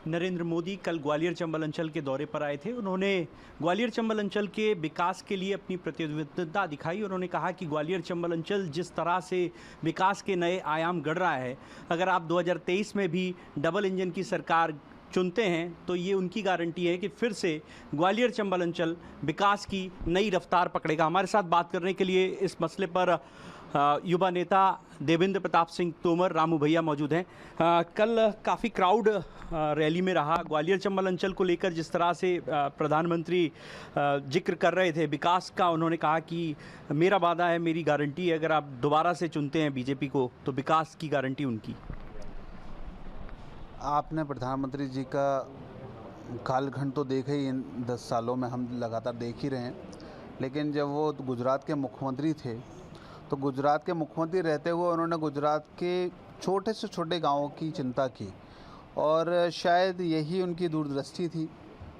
नरेंद्र मोदी कल ग्वालियर चंबल अंचल के दौरे पर आए थे। उन्होंने ग्वालियर चंबल अंचल के विकास के लिए अपनी प्रतिबद्धता दिखाई। उन्होंने कहा कि ग्वालियर चंबल अंचल जिस तरह से विकास के नए आयाम गढ़ रहा है, अगर आप 2023 में भी डबल इंजन की सरकार चुनते हैं तो ये उनकी गारंटी है कि फिर से ग्वालियर चंबल अंचल विकास की नई रफ्तार पकड़ेगा। हमारे साथ बात करने के लिए इस मसले पर युवा नेता देवेंद्र प्रताप सिंह तोमर रामू भैया मौजूद हैं। कल काफ़ी क्राउड रैली में रहा। ग्वालियर चंबल अंचल को लेकर जिस तरह से प्रधानमंत्री जिक्र कर रहे थे विकास का, उन्होंने कहा कि मेरा वादा है, मेरी गारंटी है, अगर आप दोबारा से चुनते हैं बीजेपी को तो विकास की गारंटी उनकी। आपने प्रधानमंत्री जी का कालखंड तो देखा ही, इन 10 सालों में हम लगातार देख ही रहे हैं। लेकिन जब वो गुजरात के मुख्यमंत्री थे तो गुजरात के मुख्यमंत्री रहते हुए उन्होंने गुजरात के छोटे से छोटे गांवों की चिंता की, और शायद यही उनकी दूरदृष्टि थी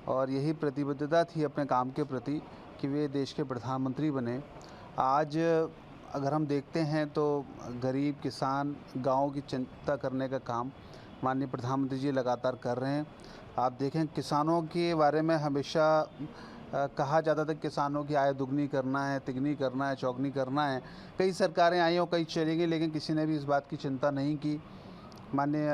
और यही प्रतिबद्धता थी अपने काम के प्रति कि वे देश के प्रधानमंत्री बने। आज अगर हम देखते हैं तो गरीब किसान गाँव की चिंता करने का काम माननीय प्रधानमंत्री जी लगातार कर रहे हैं। आप देखें, किसानों के बारे में हमेशा कहा जाता था किसानों की आय दुगनी करना है, तिगनी करना है, चौगनी करना है। कई सरकारें आई और कई चली गई, लेकिन किसी ने भी इस बात की चिंता नहीं की। माननीय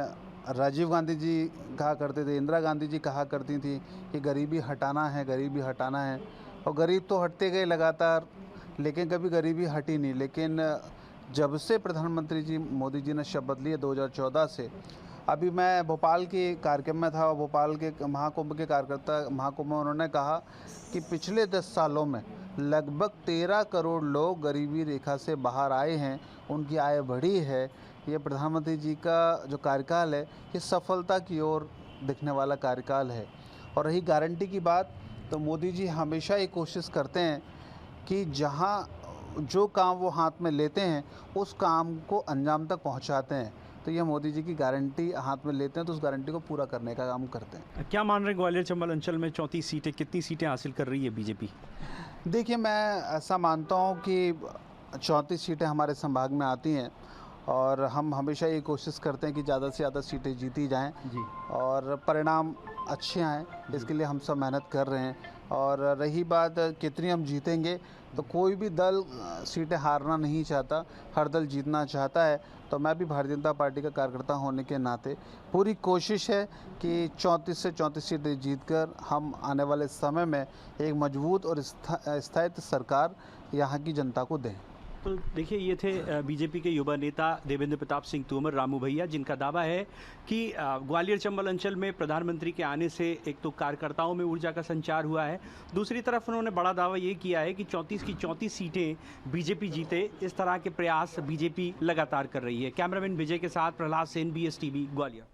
राजीव गांधी जी कहा करते थे, इंदिरा गांधी जी कहा करती थी कि गरीबी हटाना है, गरीबी हटाना है। और गरीब तो हटते गए लगातार, लेकिन कभी गरीबी हटी नहीं। लेकिन जब से प्रधानमंत्री जी मोदी जी ने शपथ लिए 2014 से, अभी मैं भोपाल के कार्यक्रम में था और भोपाल के महाकुंभ के महाकुंभ में उन्होंने कहा कि पिछले 10 सालों में लगभग 13 करोड़ लोग गरीबी रेखा से बाहर आए हैं, उनकी आय बढ़ी है। ये प्रधानमंत्री जी का जो कार्यकाल है ये सफलता की ओर दिखने वाला कार्यकाल है। और रही गारंटी की बात, तो मोदी जी हमेशा ये कोशिश करते हैं कि जहाँ जो काम वो हाथ में लेते हैं उस काम को अंजाम तक पहुँचाते हैं। तो ये मोदी जी की गारंटी हाथ में लेते हैं तो उस गारंटी को पूरा करने का काम करते हैं। क्या मान रहे हैं ग्वालियर चंबल अंचल में 34 सीटें, कितनी सीटें हासिल कर रही है बीजेपी? देखिए, मैं ऐसा मानता हूँ कि 34 सीटें हमारे संभाग में आती हैं और हम हमेशा ये कोशिश करते हैं कि ज़्यादा से ज़्यादा सीटें जीती जाएं जी। और परिणाम अच्छे आएँ, इसके लिए हम सब मेहनत कर रहे हैं। और रही बात कितनी हम जीतेंगे, तो कोई भी दल सीटें हारना नहीं चाहता, हर दल जीतना चाहता है। तो मैं भी भारतीय जनता पार्टी का कार्यकर्ता होने के नाते पूरी कोशिश है कि 34 से 34 सीटें जीतकर हम आने वाले समय में एक मजबूत और स्थायित्व सरकार यहाँ की जनता को दें। तो देखिए, ये थे बीजेपी के युवा नेता देवेंद्र प्रताप सिंह तोमर रामू भैया, जिनका दावा है कि ग्वालियर चंबल अंचल में प्रधानमंत्री के आने से एक तो कार्यकर्ताओं में ऊर्जा का संचार हुआ है, दूसरी तरफ उन्होंने बड़ा दावा ये किया है कि 34 की 34 सीटें बीजेपी जीते। इस तरह के प्रयास बीजेपी लगातार कर रही है। कैमरामैन विजय के साथ प्रहलाद सेन, BSTV ग्वालियर।